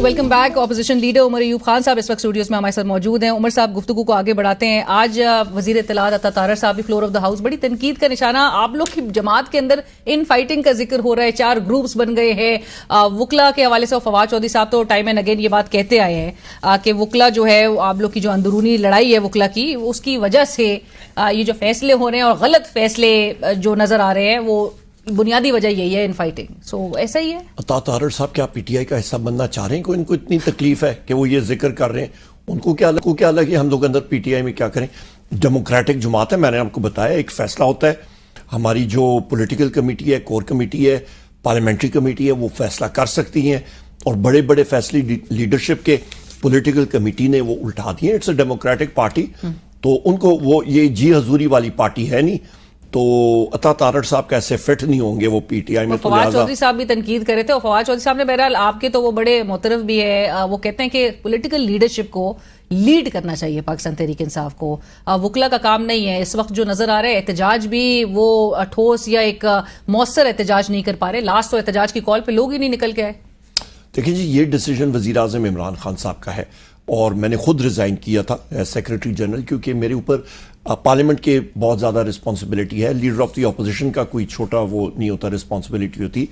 Welcome back. Opposition leader Umar Ayub Khan साहब इस वक्त स्टूडियोज में हमारे साथ मौजूद हैं। उमर साहब, गुफ्तगू को आगे बढ़ाते हैं। आज वजीर इत्तलात अता तारर साहब भी फ्लोर ऑफ द हाउस, बड़ी तनकीद का निशाना आप लोग की जमात के अंदर इन फाइटिंग का जिक्र हो रहा है, 4 ग्रुप्स बन गए हैं। वकला के हवाले से फवाद चौधरी साहब तो टाइम एंड अगेन ये बात कहते आए हैं कि वकला जो है आप लोग की जो अंदरूनी लड़ाई है वकला की, उसकी वजह से ये जो फैसले हो रहे हैं और गलत फैसले जो नजर आ रहे हैं वो बुनियादी वजह यही है इन फाइटिंग। सो ऐसा ही है। अता तारर साहब क्या पीटीआई का हिस्सा बनना चाह रहे हैं कि इनको इतनी तकलीफ है कि वो ये जिक्र कर रहे हैं? उनको क्या लगे हम लोग अंदर पीटीआई में क्या करें? डेमोक्रेटिक जमात है, मैंने आपको बताया, एक फैसला होता है। हमारी जो पॉलिटिकल कमेटी है, कोर कमेटी है, पार्लियामेंट्री कमेटी है, वो फैसला कर सकती हैं और बड़े बड़े फैसले लीडरशिप के पॉलिटिकल कमेटी ने वो उल्टा दिए। इट्स अ डेमोक्रेटिक पार्टी, तो उनको वो ये जी हजूरी वाली पार्टी है नहीं, तो अता तारर साहब कैसे फिट नहीं होंगे वो पीटीआई में। तो फवाद चौधरी साहब भी तनकीद करे थे और फवाद चौधरी साहब ने बहरहाल आपके तो वो बड़े मोतरफ भी है, वो कहते हैं कि पॉलिटिकल लीडरशिप को लीड करना चाहिए पाकिस्तान तहरीक इंसाफ को, वकला का काम नहीं है। इस वक्त जो नजर आ रहा है एहतजाज भी वो ठोस या एक मौसर एहतजाज नहीं कर पा रहे। लास्ट तो एहतजाज की कॉल पे लोग ही नहीं निकल के आए। देखिए जी, ये डिसीजन वजीर आज़म इमरान खान साहब का है और मैंने खुद रिज़ाइन किया था सेक्रेटरी जनरल, क्योंकि मेरे ऊपर पार्लियामेंट के बहुत ज़्यादा रिस्पॉन्सिबिलिटी है। लीडर ऑफ द अपोजिशन का कोई छोटा वो नहीं होता, रिस्पॉन्सिबिलिटी होती।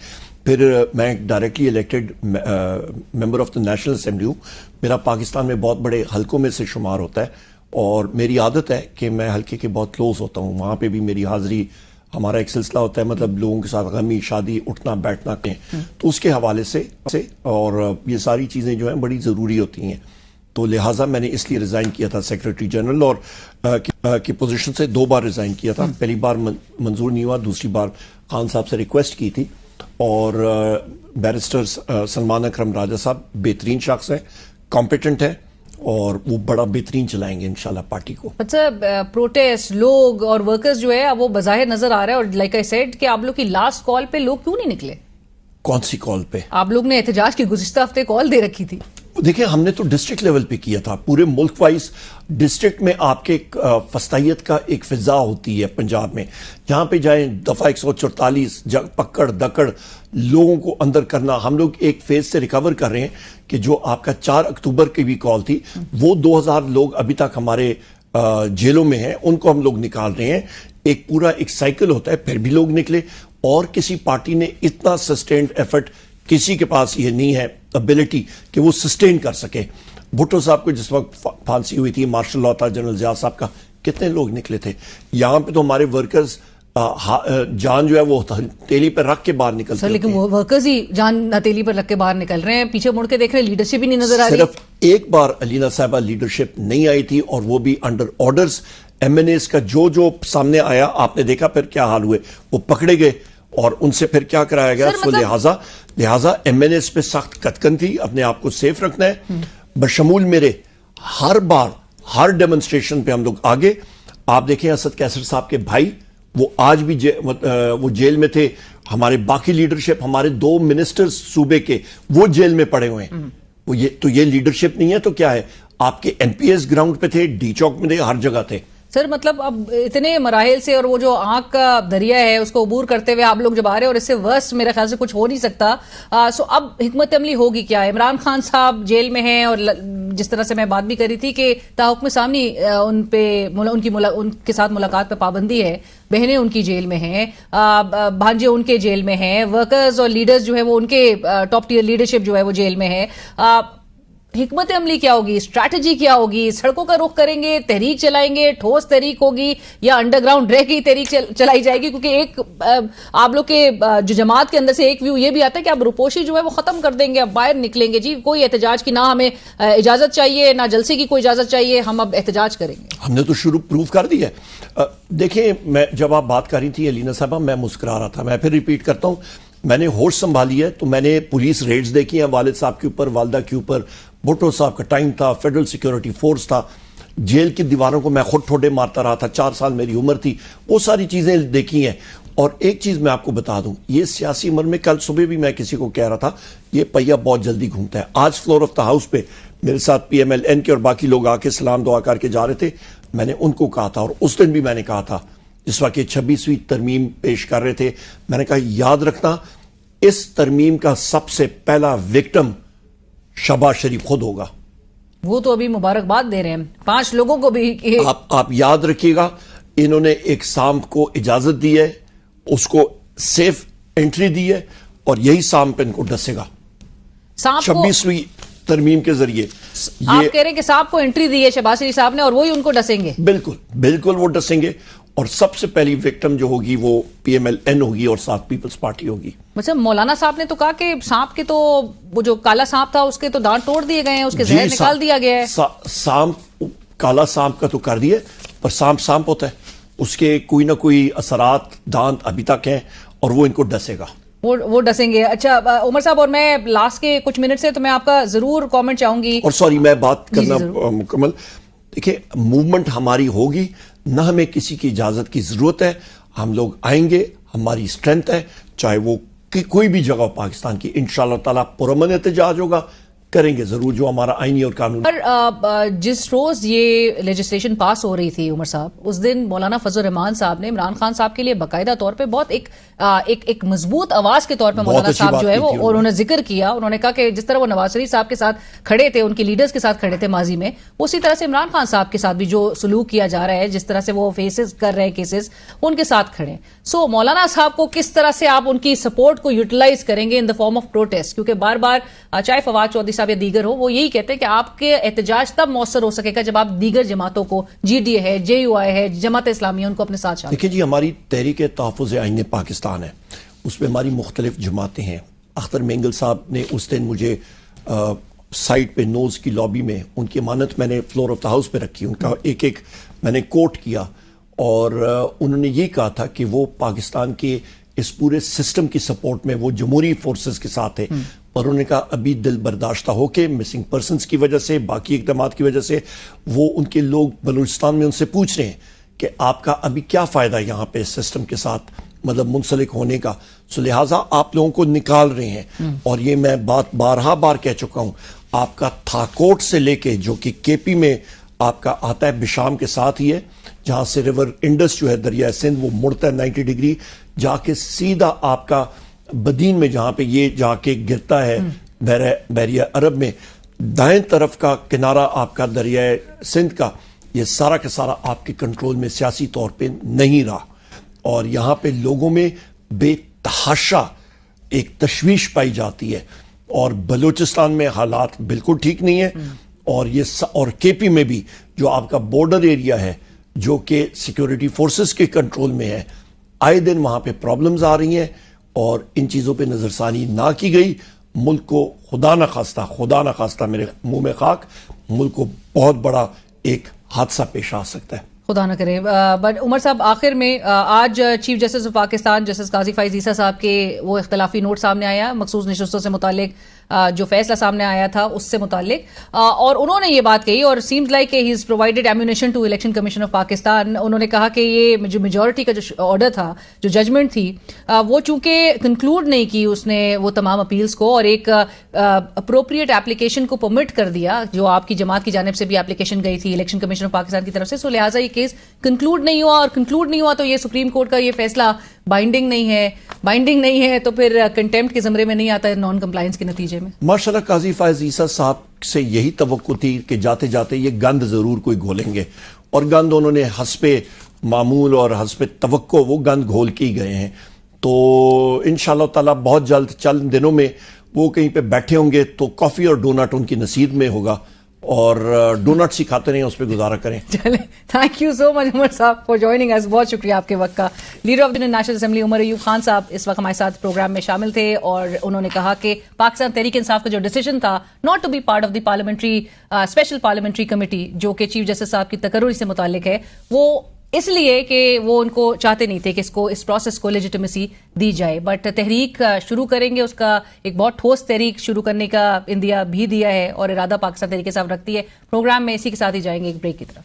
फिर मैं directly elected member of the national assembly हूँ। मेरा पाकिस्तान में बहुत बड़े हलकों में से शुमार होता है और मेरी आदत है कि मैं हल्के के बहुत क्लोज होता हूँ। वहाँ पे भी मेरी हाज़िरी, हमारा एक सिलसिला होता है, मतलब लोगों के साथ गमी शादी उठना बैठना के, तो उसके हवाले से और ये सारी चीज़ें जो हैं बड़ी ज़रूरी होती हैं। तो लिहाजा मैंने इसलिए रिज़ाइन किया था सेक्रेटरी जनरल और की पोजीशन से 2 बार रिज़ाइन किया था। पहली बार मंजूर नहीं हुआ, दूसरी बार खान साहब से रिक्वेस्ट की थी और बैरिस्टर सलमान अकरम राजा साहब बेहतरीन शख्स है, कॉम्पिटेंट है और वो बड़ा बेहतरीन चलाएंगे इंशाल्लाह पार्टी को। अच्छा, प्रोटेस्ट लोग और वर्कर्स जो है वो बज़ाहिर नजर आ रहा है और लाइक आई सेड कि आप लोग की लास्ट कॉल पे लोग क्यों नहीं निकले? कौन सी कॉल पे? आप लोग ने एहतजाज की गुज़िश्ता हफ्ते कॉल दे रखी थी। देखिए, हमने तो डिस्ट्रिक्ट लेवल पे किया था, पूरे मुल्क वाइज। डिस्ट्रिक्ट में आपके फस्तायत का एक फिजा होती है पंजाब में, जहाँ पे जाए दफ़ा 144 पकड़ दकड़ लोगों को अंदर करना। हम लोग एक फेज से रिकवर कर रहे हैं कि जो आपका 4 अक्टूबर की भी कॉल थी, वो 2000 लोग अभी तक हमारे जेलों में हैं, उनको हम लोग निकाल रहे हैं। एक पूरा एक साइकिल होता है, फिर भी लोग निकले और किसी पार्टी ने इतना सस्टेन्ड एफर्ट, किसी के पास ये नहीं है एबिलिटी कि वो सस्टेन कर सके। भुट्टो साहब को जिस वक्त फांसी हुई थी, मार्शल लॉ था जनरल ज़िया साहब का, कितने लोग निकले थे। यहाँ पे तो हमारे वर्कर्स जान जो है वो हथेली पर रख के बाहर निकलते हैं। लेकिन वो वर्कर्स ही जान हथेली पर रख के बाहर निकल रहे हैं, पीछे मुड़ के देख रहे हैं, लीडरशिप ही नहीं नजर आ रही। सिर्फ एक बार अलीना साहबा लीडरशिप नहीं आई थी और वो भी अंडर ऑर्डर्स। एमएनएस का जो सामने आया आपने देखा फिर क्या हाल हुए, वो पकड़े गए और उनसे फिर क्या कराया गया। तो लिहाजा एमएनएस पे सख्त कतकन थी, अपने आप को सेफ रखना है। बशमूल मेरे हर बार हर डेमोन्स्ट्रेशन पे हम लोग आगे। आप देखें असद कैसर साहब के भाई, वो आज भी वो जेल में थे। हमारे बाकी लीडरशिप, हमारे 2 मिनिस्टर्स सूबे के, वो जेल में पड़े हुए हैं। वो ये लीडरशिप नहीं है तो क्या है? आपके एनपीएस ग्राउंड पे थे, डी चौक में थे, हर जगह थे। सर मतलब अब इतने मराहिल से और वो जो आंख का दरिया है उसको अबूर करते हुए आप लोग जब आ रहे हैं और इससे वर्स्ट मेरे ख्याल से कुछ हो नहीं सकता। सो अब हिकमत अमली होगी क्या? इमरान खान साहब जेल में हैं और जिस तरह से मैं बात भी करी थी कि ताहुक्म सामनी उनके साथ मुलाकात पे पाबंदी है, बहनें उनकी जेल में हैं, भांजे उनके जेल में हैं, वर्कर्स और लीडर्स जो है वो उनके टॉप टियर लीडरशिप जो है वो जेल में है। हिकमत अमली क्या होगी? स्ट्रैटेजी क्या होगी? सड़कों का रुख करेंगे, तहरीक चलाएंगे, ठोस तहरीक होगी या अंडरग्राउंड रह गई तहरीक चलाई जाएगी? क्योंकि एक आप लोग के जो जमात के अंदर से एक व्यू ये भी आता है कि आप रुपोशी जो है वो खत्म कर देंगे, अब बाहर निकलेंगे जी, कोई एहतजाज की ना हमें इजाजत चाहिए ना जलसे की कोई इजाजत चाहिए, हम अब एहतजाज करेंगे। हमने तो शुरू प्रूफ कर दिया है। देखिए, मैं जब आप बात कर रही थी अलीना साहबा, मैं मुस्कुरा रहा था। मैं फिर रिपीट करता हूँ, मैंने होश संभाली है तो मैंने पुलिस रेड्स देखी हैं वालिद साहब के ऊपर, वालदा के ऊपर। भुट्टो साहब का टाइम था, फेडरल सिक्योरिटी फोर्स था, जेल की दीवारों को मैं खुद ठोडे मारता रहा था, 4 साल मेरी उम्र थी, वो सारी चीज़ें देखी हैं। और एक चीज़ मैं आपको बता दूं, ये सियासी उम्र में, कल सुबह भी मैं किसी को कह रहा था, ये पहिया बहुत जल्दी घूमता है। आज फ्लोर ऑफ द हाउस पे मेरे साथ PMLN के और बाकी लोग आके सलाम दुआ करके जा रहे थे। मैंने उनको कहा था और उस दिन भी मैंने कहा था, इस वक्त 26वीं तरमीम पेश कर रहे थे, मैंने कहा याद रखना इस तरमीम का सबसे पहला विक्टिम शहबाज शरीफ खुद होगा। वो तो अभी मुबारकबाद दे रहे हैं 5 लोगों को भी। आप याद रखिएगा, इन्होंने एक सांप को इजाजत दी है, उसको सेफ एंट्री दी है, और यही सांप इनको डसेगा सांप 26वीं तरमीम के जरिए। आप कह रहे हैं कि सांप को एंट्री दी है शहबाज शरीफ साहब ने और वही उनको डसेंगे? बिल्कुल बिल्कुल वो डसेंगे, और सबसे पहली विक्टिम जो होगी वो PMLN होगी और साथ पीपल्स पार्टी होगी। मतलब मौलाना साहब ने तो कहा कि सांप के तो वो जो काला सांप था उसके तो दांत तोड़ दिए गए हैं, उसके जहर निकाल दिया गया है। सांप, काला सांप का तो कर दिए, पर सांप सांप होता है, उसके कोई ना कोई असरात दांत अभी तक हैं, और वो इनको डसेगा, वो डसेंगे। अच्छा उमर साहब, और मैं लास्ट के कुछ मिनट से तो मैं आपका जरूर कमेंट चाहूंगी। और सॉरी मैं बात जी, करना मुकम्मल, देखिए मूवमेंट हमारी होगी ना, हमें किसी की इजाजत की जरूरत है, हम लोग आएंगे, हमारी स्ट्रेंथ है, चाहे वो कोई भी जगह पाकिस्तान की, इंशाअल्लाह ताला पुरअमन एहतजाज होगा, करेंगे जरूर जो हमारा आईनी और कानून। पर जिस रोज ये लेजिस्लेशन पास हो रही थी उमर साहब, उस दिन मौलाना फजल रहमान साहब ने इमरान खान साहब के लिए बाकायदा तौर पे बहुत एक मजबूत आवाज के तौर पे मौलाना साहब जो है वो, और उन्होंने जिक्र किया, उन्होंने कहा कि जिस तरह वो नवाज शरीफ साहब के साथ खड़े थे, उनके लीडर्स के साथ खड़े थे माजी में, उसी तरह से इमरान खान साहब के साथ भी जो सलूक किया जा रहा है, जिस तरह से वो फेसेस कर रहे हैं केसेस, उनके साथ खड़े। सो मौलाना साहब को किस तरह से आप उनकी सपोर्ट को यूटिलाइज करेंगे in the form of protest? क्योंकि बार बार चाहे फवाद चौधरी साहब या दीगर हो, वो यही कहते हैं कि आपके एहतजाज तब मौसर हो सकेगा जब आप दीगर जमातों को, GDA है, JUI है, जमात इस्लामी है, उनको अपने साथ शामिल। देखिए जी, हमारी तहरीक तहफ़्फ़ुज़ आईन पाकिस्तान है, उसमें हमारी मुख्तलिफ जमातें हैं। अख्तर मेंगल साहब ने उस दिन मुझे साइड पे नोज़ की लॉबी में, उनकी अमानत मैंने फ्लोर ऑफ द हाउस पे रखी, उनका एक एक मैंने कोट किया, और उन्होंने ये कहा था कि वो पाकिस्तान के इस पूरे सिस्टम की सपोर्ट में वो जमहूरी फोर्सेस के साथ है, पर उन्होंने कहा अभी दिल बर्दाश्ता होके मिसिंग पर्सनस की वजह से, बाकी इक़दामात की वजह से, वो उनके लोग बलूचिस्तान में उनसे पूछ रहे हैं कि आपका अभी क्या फ़ायदा यहाँ पे सिस्टम के साथ मतलब मुंसलिक होने का, सो लिहाजा आप लोगों को निकाल रहे हैं। और ये मैं बात बारहा बार कह चुका हूँ, आपका थाकोट से लेके जो कि KP में आपका आता है, बिशाम के साथ ही है, जहाँ से रिवर इंडस जो है दरिया सिंध वो मुड़ता है 90 डिग्री, जाके सीधा आपका बदीन में जहाँ पे ये जाके गिरता है बहरिया अरब में, दाएं तरफ का किनारा आपका दरिया सिंध का, ये सारा का सारा आपके कंट्रोल में सियासी तौर पे नहीं रहा, और यहाँ पे लोगों में बेतहाशा एक तशवीश पाई जाती है, और बलूचिस्तान में हालात बिल्कुल ठीक नहीं है, और ये और KP में भी जो आपका बॉर्डर एरिया है जो कि सिक्योरिटी फोर्सेस के कंट्रोल में है, आए दिन वहाँ पे प्रॉब्लम्स आ रही हैं, और इन चीज़ों पे नज़रसानी ना की गई, मुल्क को खुदा न खास्ता मेरे मुंह में खाक, मुल्क को बहुत बड़ा एक हादसा पेश आ सकता है, खुदा न करे। बट उमर साहब, आखिर में आज chief justice of Pakistan justice Qazi Faez Isa साहब के वो इख्तलाफी नोट सामने आया मखसूस नशिस्तों से मुतालिक, जो फैसला सामने आया था उससे मुतालिक, और उन्होंने ये बात कही, और seems like he is provided ammunition to election commission of Pakistan. उन्होंने कहा कि ये जो मेजॉरिटी का जो ऑर्डर था, जो जजमेंट थी, वो चूंकि कंक्लूड नहीं की उसने वो तमाम अपील्स को, और एक अप्रोप्रिएट एप्लीकेशन को परमिट कर दिया जो आपकी जमात की जानिब से भी एप्लीकेशन गई थी इलेक्शन कमीशन ऑफ पाकिस्तान की तरफ से। सो लिहाजा ये केस कंक्लूड नहीं हुआ, और कंक्लूड नहीं हुआ तो ये सुप्रीम कोर्ट का ये फैसला बाइंडिंग नहीं है, तो फिर कंटेम्प्ट के ज़मरे में नहीं आता है नॉन कंप्लायंस के नतीजे में। माशाल्लाह काजी फायज ईसा साहब से यही तवक्को थी कि जाते जाते ये गंद जरूर कोई घोलेंगे, और गंद उन्होंने हस्बे मामूल और हस्बे तवक्को वो गंद घोल के ही गए हैं। तो इंशाअल्लाह ताला बहुत जल्द चंद दिनों में वो कहीं पे बैठे होंगे तो कॉफ़ी और डोनट उनकी नसीब में होगा, और डोनट ही खाते रहें, उस पर गुजारा करें। चले, thank you so much Umar साहब फॉर ज्वाइनिंग अस, बहुत शुक्रिया आपके वक्त का। Leader of the national assembly Umar Ayub Khan साहब इस वक्त हमारे साथ प्रोग्राम में शामिल थे, और उन्होंने कहा कि पाकिस्तान तहरीक इंसाफ का जो डिसीजन था not to be part of the parliamentary special parliamentary committee जो कि चीफ जस्टिस साहब की तकर्रुर से मुतालिक है, वो इसलिए कि वो उनको चाहते नहीं थे कि इस प्रोसेस को लेजिटिमेसी दी जाए, बट तहरीक शुरू करेंगे, उसका एक बहुत ठोस तहरीक शुरू करने का इंदिया भी दिया है, और इरादा पाकिस्तान तहरीक इंसाफ रखती है। प्रोग्राम में इसी के साथ ही जाएंगे एक ब्रेक की तरफ।